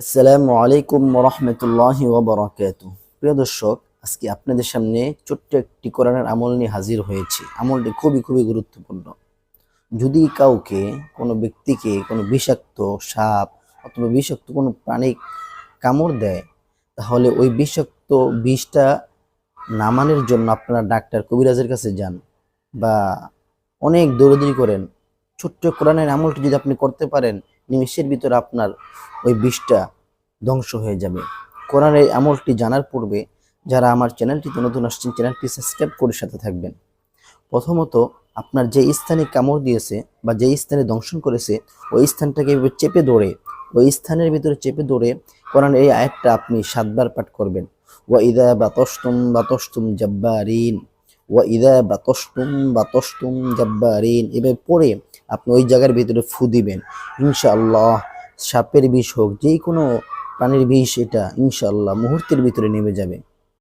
আসসালামু আলাইকুম রহমতুল্লাহি ওয়াবারাকাতুহু। প্রিয় দর্শক, আজকে আপনাদের সামনে ছোট্ট একটি কোরআনের আমল নিয়ে হাজির হয়েছি। আমলটি খুবই খুবই গুরুত্বপূর্ণ। যদি কাউকে, কোনো ব্যক্তিকে কোনো বিষাক্ত সাপ অথবা বিষাক্ত কোনো প্রাণী কামড় দেয়, তাহলে ওই বিষাক্ত বিষটা নামানোর জন্য আপনারা ডাক্তার কবিরাজের কাছে যান বা অনেক দৌড়াদৌড়ি করেন। ছোট্ট কোরআনের আমলটি যদি আপনি করতে পারেন, নিমেষের ভিতরে আপনার ওই বিষটা ধ্বংস হয়ে যাবে। কোরআনের এই আমলটি জানার পূর্বে যারা আমার চ্যানেলটিতে নতুন আসছেন, চ্যানেলটি সাবস্ক্রাইব করে সাথে থাকবেন। প্রথমত, আপনার যে স্থানে কামড় দিয়েছে বা যে স্থানে দংশন করেছে, ওই স্থানটাকে এভাবে চেপে ধরে, ওই স্থানের ভিতরে চেপে ধরে কোরআনের এই আয়াতটা আপনি 7 বার পাঠ করবেন। ওয়া ইদা বাতাসতুম বাতাসতুম জাব্বারিন, ওয়া ইদা বাতাসতুম বাতাসতুম জাব্বারিন, এভাবে পড়ে আপনি ওই জায়গার ভিতরে ফু দিবেন। ইনশাআল্লাহ সাপের বিষ হোক, যেই কোনো প্রাণীর বিষ, এটা ইনশাআল্লাহ মুহূর্তের ভিতরে নেমে যাবে।